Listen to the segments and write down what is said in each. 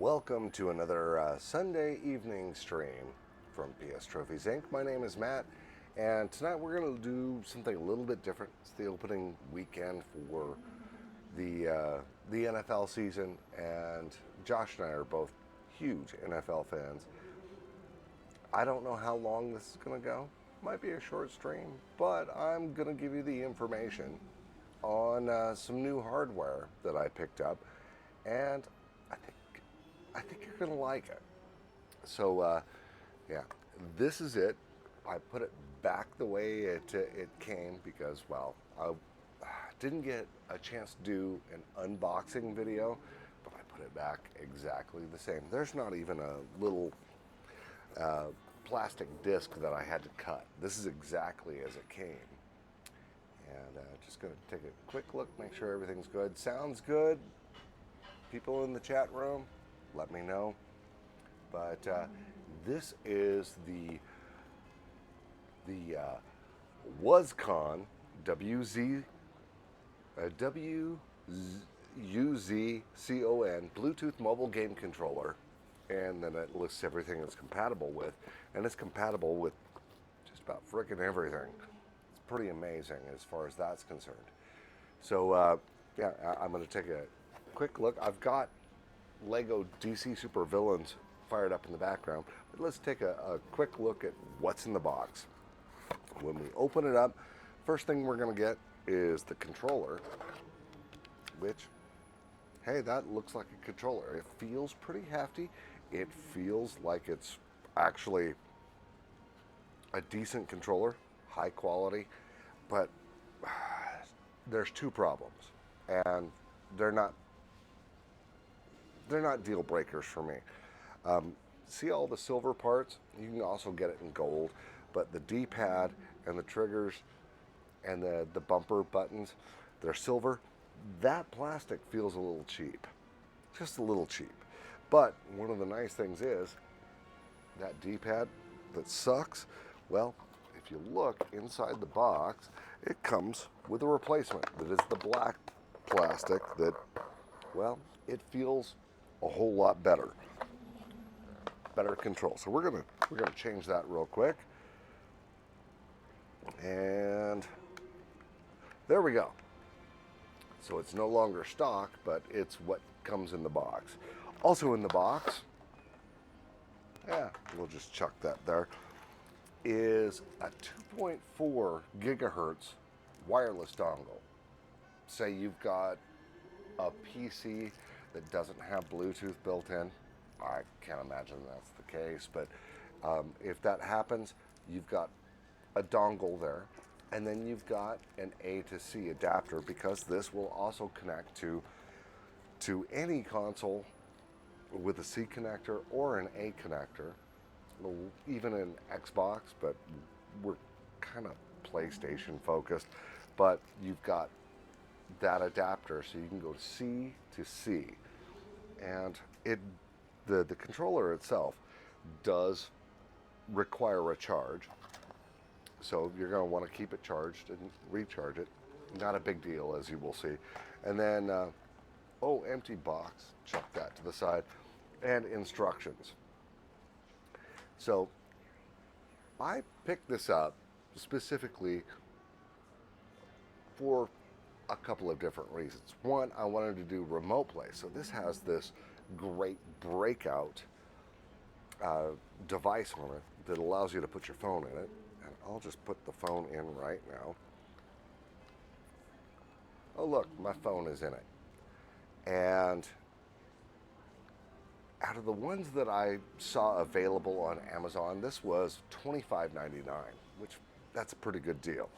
Welcome to another Sunday evening stream from PS Trophies Inc. My name is Matt, and tonight we're going to do something a little bit different. It's the opening weekend for the NFL season, and Josh and I are both huge NFL fans. I don't know how long this is going to go. Might be a short stream, but I'm going to give you the information on some new hardware that I picked up, and I think you're going to like it. So, yeah, this is it. I put it back the way it came because, well, I didn't get a chance to do an unboxing video, but I put it back exactly the same. There's not even a little plastic disc that I had to cut. This is exactly as it came. And just going to take a quick look, make sure everything's good. Sounds good. People in the chat room, let me know. But this is the WUZCON WUZCON Bluetooth mobile game controller, and then it lists everything it's compatible with, and it's compatible with just about frickin' everything. It's pretty amazing as far as that's concerned. So yeah, I'm going to take a quick look. I've got Lego DC Super Villains fired up in the background, but let's take a quick look at what's in the box. When we open it up, first thing we're going to get is the controller, which, hey, that looks like a controller. It feels pretty hefty. It feels like it's actually a decent controller, high quality, but there's two problems, and they're not deal breakers for me. See all the silver parts? You can also get it in gold, but the D-pad and the triggers and the bumper buttons, they're silver. That plastic feels a little cheap, just a little cheap. But one of the nice things is that D-pad that sucks, well, if you look inside the box, it comes with a replacement that is the black plastic that, well, it feels a whole lot better control. So we're gonna change that real quick, and there we go. So it's no longer stock, but it's what comes in the box. Also in the box, yeah, we'll just chuck that there, is a 2.4 gigahertz wireless dongle. Say you've got a PC that doesn't have Bluetooth built in. I can't imagine that's the case, but if that happens, you've got a dongle there, and then you've got an A to C adapter, because this will also connect to any console with a C connector or an A connector, even an Xbox, but we're kind of PlayStation focused. But you've got that adapter, so you can go C to C, and the controller itself does require a charge, so you're going to want to keep it charged and recharge it. Not a big deal, as you will see. And then empty box, chuck that to the side, and instructions. So I picked this up specifically for a couple of different reasons. One, I wanted to do remote play, so this has this great breakout device on it that allows you to put your phone in it, and I'll just put the phone in right now. Oh look, my phone is in it. And out of the ones that I saw available on Amazon, this was $25.99, which that's a pretty good deal.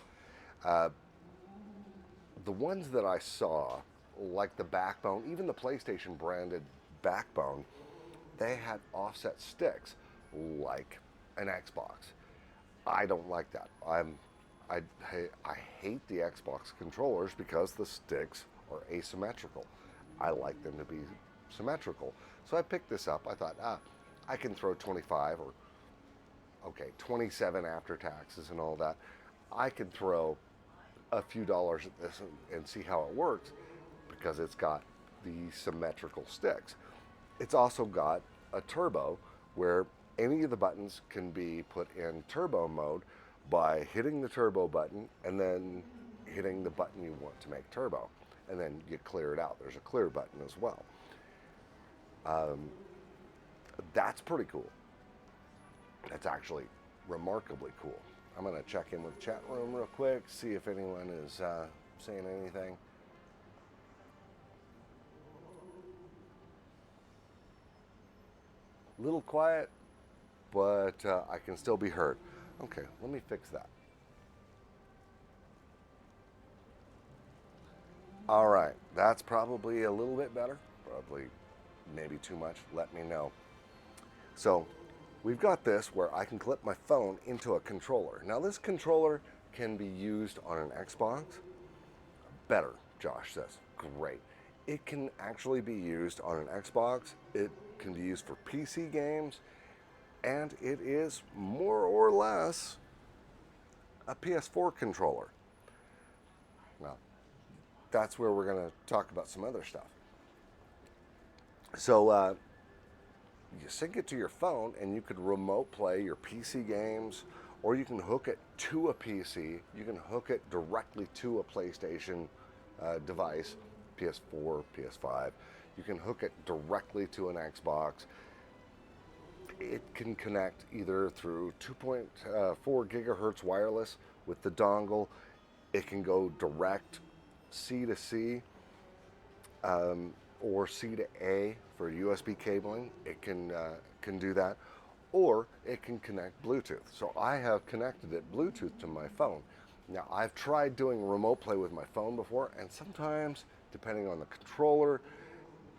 The ones that I saw, like the Backbone, even the PlayStation branded Backbone, they had offset sticks like an Xbox. I don't like that. I hate the Xbox controllers because the sticks are asymmetrical. I like them to be symmetrical. So I picked this up. I thought, I can throw 25 or, okay, 27 after taxes and all that. I can throw a few dollars at this and see how it works, because it's got the symmetrical sticks. It's also got a turbo where any of the buttons can be put in turbo mode by hitting the turbo button and then hitting the button you want to make turbo. And then you clear it out. There's a clear button as well. That's pretty cool. That's actually remarkably cool. I'm going to check in with the chat room real quick, see if anyone is saying anything. A little quiet, but I can still be heard. Okay, let me fix that. All right, that's probably a little bit better. Probably maybe too much. Let me know. So we've got this where I can clip my phone into a controller. Now this controller can be used on an Xbox. Better, Josh says. Great. It can actually be used on an Xbox. It can be used for PC games. And it is more or less a PS4 controller. Well, that's where we're going to talk about some other stuff. So you sync it to your phone and you could remote play your PC games, or you can hook it to a PC. You can hook it directly to a PlayStation device, PS4, PS5. You can hook it directly to an Xbox. It can connect either through 2.4 gigahertz wireless with the dongle. It can go direct C to C or C to A for USB cabling. It can do that, or it can connect Bluetooth. So I have connected it Bluetooth to my phone. Now I've tried doing remote play with my phone before, and sometimes, depending on the controller,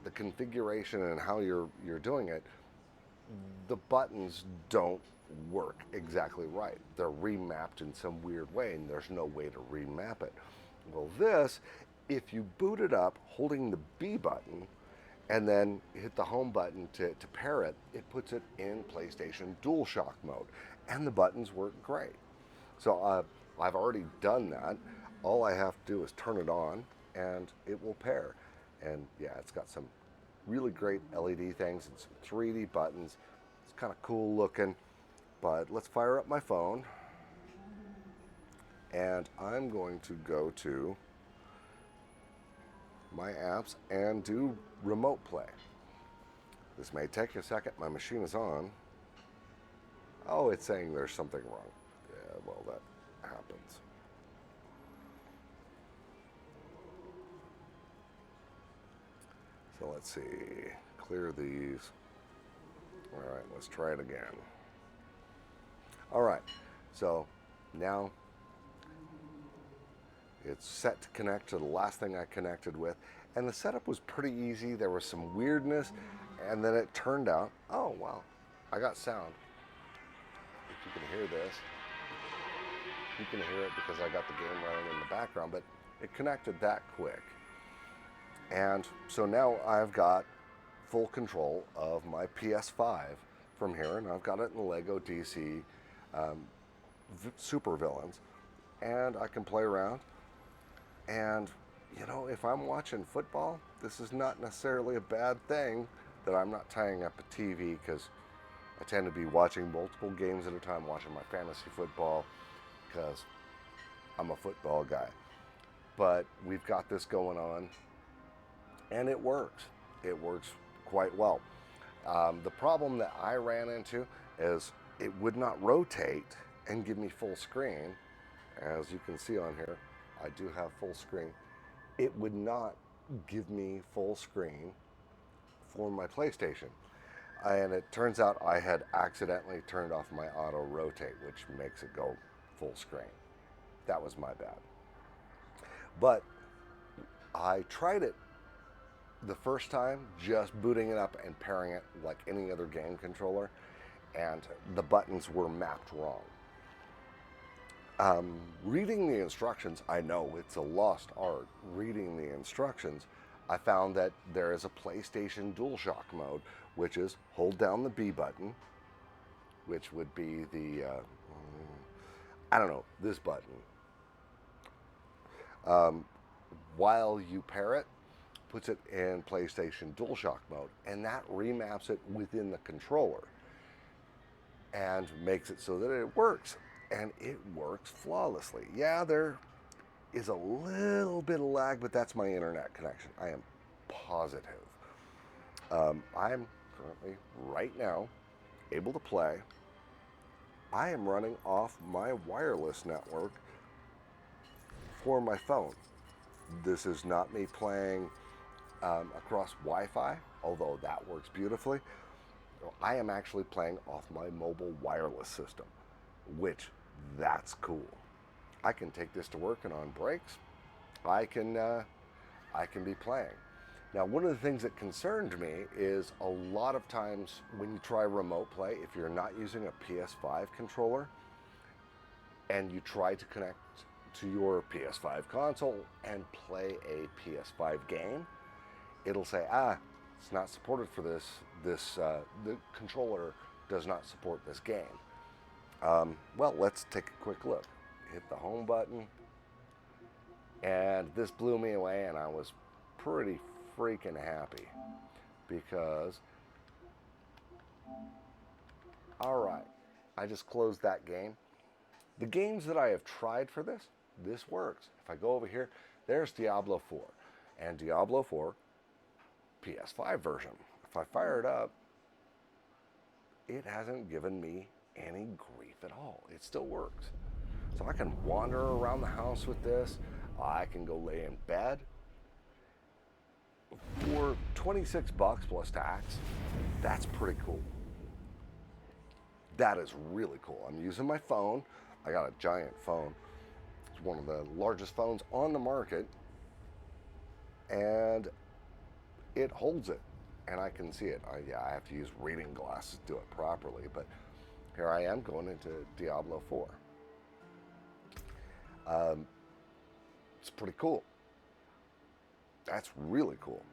the configuration, and how you're doing it, the buttons don't work exactly right. They're remapped in some weird way, and there's no way to remap it. Well, this, if you boot it up holding the B button and then hit the home button to pair it, it puts it in PlayStation DualShock mode, and the buttons work great. So I've already done that. All I have to do is turn it on, and it will pair. And yeah, it's got some really great LED things and some 3D buttons. It's kind of cool looking. But let's fire up my phone, and I'm going to go to my apps and do remote play. This may take a second. My machine is on. Oh, it's saying there's something wrong. Yeah, well, that happens. So let's see. Clear these. All right, let's try it again. All right, so now it's set to connect to the last thing I connected with, and the setup was pretty easy. There was some weirdness, and then it turned out, oh wow, I got sound. If you can hear this, you can hear it because I got the game running in the background, but it connected that quick. And so now I've got full control of my PS5 from here, and I've got it in Lego DC Super Villains, and I can play around. And you know, if I'm watching football, this is not necessarily a bad thing that I'm not tying up a TV, because I tend to be watching multiple games at a time, watching my fantasy football, because I'm a football guy. But we've got this going on, and it works. It works quite well. The problem that I ran into is it would not rotate and give me full screen. As you can see on here, I do have full screen. It would not give me full screen for my PlayStation. And it turns out I had accidentally turned off my auto rotate, which makes it go full screen. That was my bad. But I tried it the first time, just booting it up and pairing it like any other game controller, and the buttons were mapped wrong. Reading the instructions, I know it's a lost art. Reading the instructions, I found that there is a PlayStation DualShock mode, which is hold down the B button, which would be the, I don't know, this button. While you pair it, puts it in PlayStation DualShock mode, and that remaps it within the controller and makes it so that it works. And it works flawlessly. Yeah, there is a little bit of lag, but that's my internet connection. I am positive. I'm currently, right now, able to play. I am running off my wireless network for my phone. This is not me playing across Wi-Fi, although that works beautifully. I am actually playing off my mobile wireless system, which that's cool. I can take this to work, and on breaks, I can be playing. Now, one of the things that concerned me is a lot of times when you try remote play, if you're not using a PS5 controller and you try to connect to your PS5 console and play a PS5 game, it'll say, it's not supported for this. The controller does not support this game. Well, let's take a quick look. Hit the home button, and this blew me away, and I was pretty freaking happy because, all right, I just closed that game. The games that I have tried for this works. If I go over here, there's Diablo 4 and Diablo 4 PS5 version. If I fire it up, it hasn't given me any grief at all. It still works. So I can wander around the house with this. I can go lay in bed. For $26 plus tax, that's pretty cool. That is really cool. I'm using my phone. I got a giant phone. It's one of the largest phones on the market, and it holds it, and I can see it. I have to use reading glasses to do it properly, but here I am going into Diablo 4. It's pretty cool. That's really cool.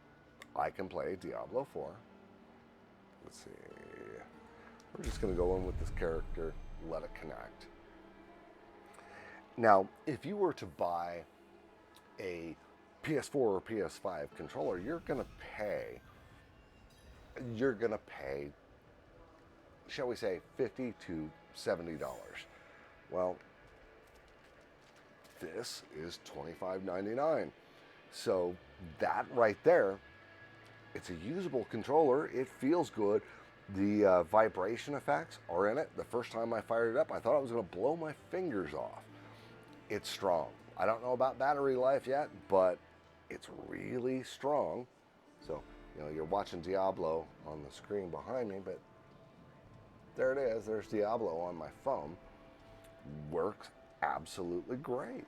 I can play Diablo 4. Let's see. We're just going to go in with this character, let it connect. Now, if you were to buy a PS4 or PS5 controller, you're going to pay, shall we say, $50 to $70. Well, this is $25.99. So that right there, it's a usable controller. It feels good. The vibration effects are in it. The first time I fired it up, I thought I was going to blow my fingers off. It's strong. I don't know about battery life yet, but it's really strong. So, you're watching Diablo on the screen behind me, but there it is. There's Diablo on my phone. Works absolutely great.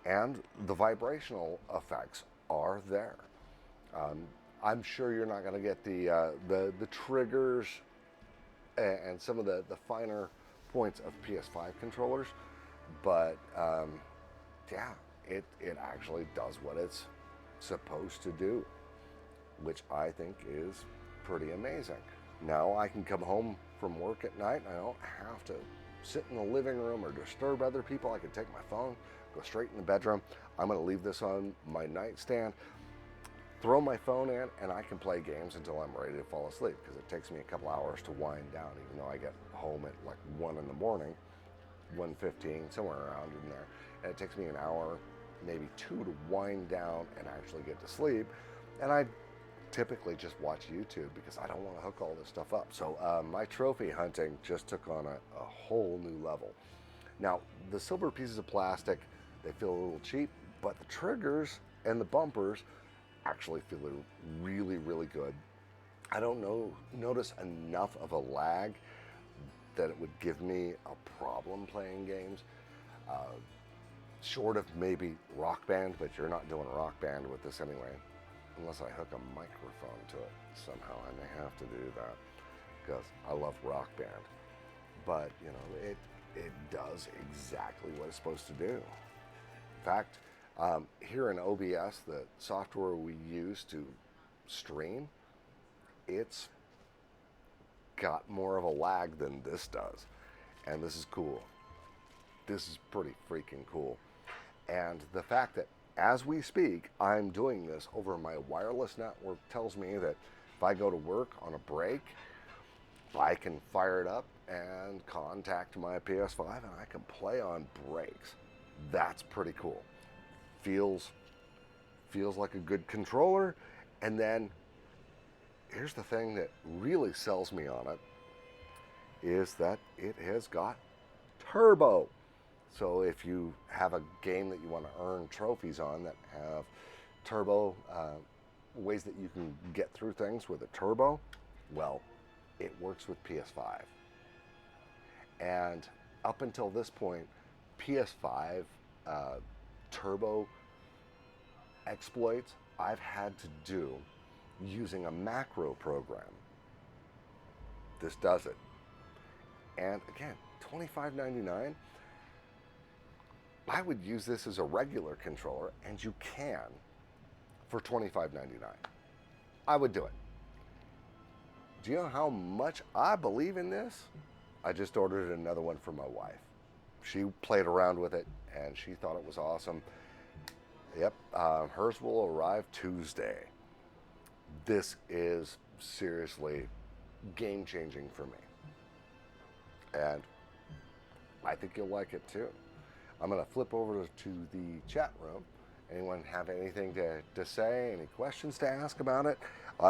And the vibrational effects are there. I'm sure you're not going to get the triggers and some of the finer points of PS5 controllers, but yeah, it actually does what it's supposed to do, which I think is pretty amazing. Now I can come home from work at night and I don't have to sit in the living room or disturb other people. I can take my phone, go straight in the bedroom. I'm going to leave this on my nightstand, throw my phone in, and I can play games until I'm ready to fall asleep, because it takes me a couple hours to wind down, even though I get home at like 1 in the morning, 1:15, somewhere around in there. And it takes me an hour, maybe 2 to wind down and actually get to sleep. And I typically just watch YouTube because I don't want to hook all this stuff up. So my trophy hunting just took on a whole new level. Now, the silver pieces of plastic, they feel a little cheap, but the triggers and the bumpers actually feel really, really good. I don't notice enough of a lag that it would give me a problem playing games. Short of maybe Rock Band, but you're not doing Rock Band with this anyway, unless I hook a microphone to it somehow. I may have to do that because I love Rock Band. But, it does exactly what it's supposed to do. In fact, here in OBS, the software we use to stream, it's got more of a lag than this does. And this is cool. This is pretty freaking cool. And the fact that As we speak, I'm doing this over my wireless network. Tells me that if I go to work on a break, I can fire it up and contact my PS5 and I can play on breaks. That's pretty cool. Feels feels like a good controller. And then here's the thing that really sells me on it is that it has got turbo. So if you have a game that you want to earn trophies on that have turbo, ways that you can get through things with a turbo, well, it works with PS5. And up until this point, PS5 turbo exploits I've had to do using a macro program. This does it. And again, $25.99. I would use this as a regular controller, and you can for $25.99. I would do it. Do you know how much I believe in this? I just ordered another one for my wife. She played around with it, and she thought it was awesome. Yep, hers will arrive Tuesday. This is seriously game-changing for me. And I think you'll like it too. I'm going to flip over to the chat room. Anyone have anything to say, any questions to ask about it?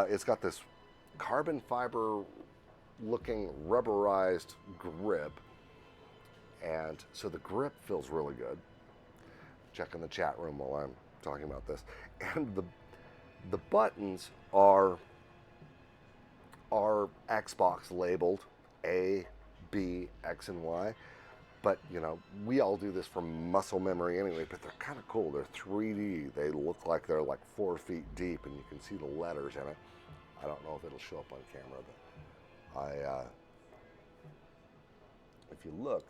It's got this carbon fiber looking rubberized grip. And so the grip feels really good. Checking the chat room while I'm talking about this. And the buttons are Xbox labeled A, B, X, and Y. But, you know, we all do this from muscle memory anyway, but they're kind of cool. They're 3D. They look like they're like 4 feet deep, and you can see the letters in it. I don't know if it'll show up on camera, but if you look,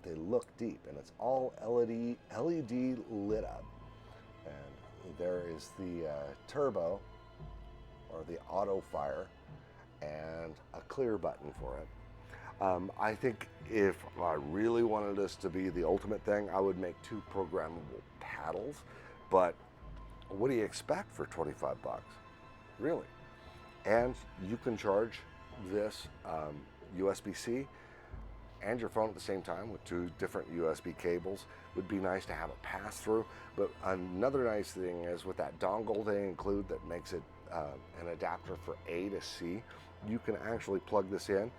they look deep, and it's all LED lit up. And there is the turbo, or the auto fire, and a clear button for it. I think if I really wanted this to be the ultimate thing, I would make 2 programmable paddles. But what do you expect for 25 bucks? Really? And you can charge this USB-C and your phone at the same time with 2 different USB cables. Would be nice to have a pass-through. But another nice thing is with that dongle they include that makes it an adapter for A to C, you can actually plug this in,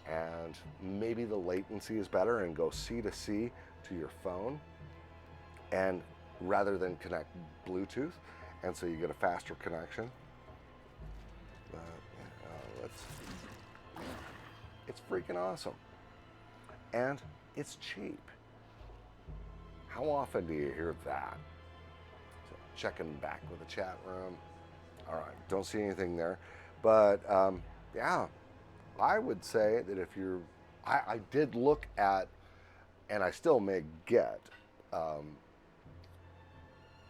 and maybe the latency is better and go C to C to your phone, and rather than connect Bluetooth, and so you get a faster connection. It's freaking awesome, and it's cheap. How often do you hear that? So checking back with the chat room. All right, don't see anything there, but yeah. I would say that if you're, I did look at, and I still may get,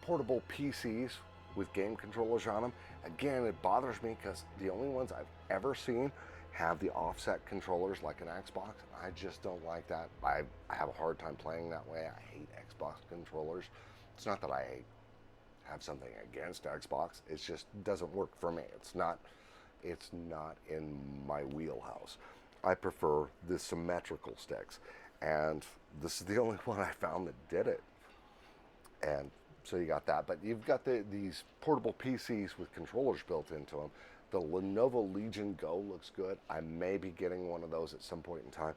portable PCs with game controllers on them. Again, it bothers me because the only ones I've ever seen have the offset controllers like an Xbox. I just don't like that. I have a hard time playing that way. I hate Xbox controllers. It's not that I have something against Xbox. It just doesn't work for me. It's not in my wheelhouse. I prefer the symmetrical sticks, and this is the only one I found that did it. And so you got that, but you've got these portable PCs with controllers built into them. The Lenovo Legion Go looks good. I may be getting one of those at some point in time,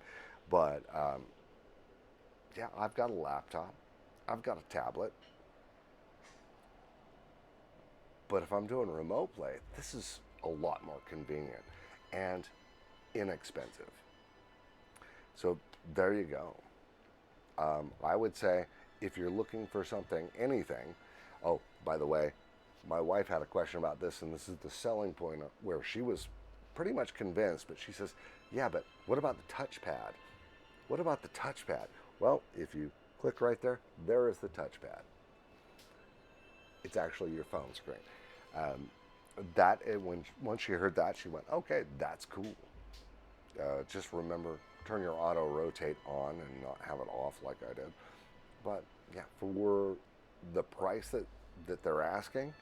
but yeah, I've got a laptop, I've got a tablet, but if I'm doing remote play, this is a lot more convenient and inexpensive. So there you go. I would say if you're looking for something, anything. Oh, by the way, my wife had a question about this, and this is the selling point where she was pretty much convinced, but she says, yeah, but what about the touchpad? What about the touchpad? Well, if you click right there, there is the touchpad. It's actually your phone screen. Once she heard that, she went, okay, that's cool. Just remember, turn your auto rotate on and not have it off like I did. But yeah, for the price that they're asking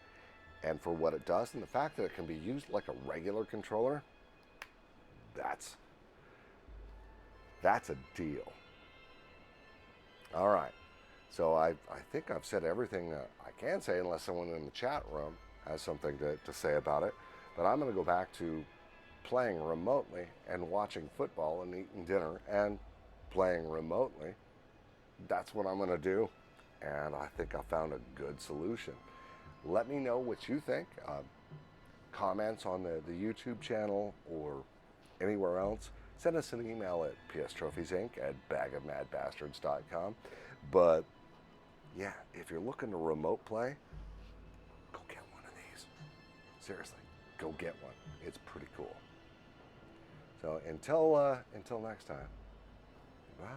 and for what it does, and the fact that it can be used like a regular controller, that's a deal. All right. So I think I've said everything that I can say, unless someone in the chat room has something to say about it. But I'm going to go back to playing remotely and watching football and eating dinner and playing remotely. That's what I'm going to do. And I think I found a good solution. Let me know what you think. Comments on the YouTube channel or anywhere else. Send us an email at pstrophysinc@bagofmadbastards.com. But yeah, if you're looking to remote play, go get one of these. Seriously, go get one. It's pretty cool. So until next time, bye.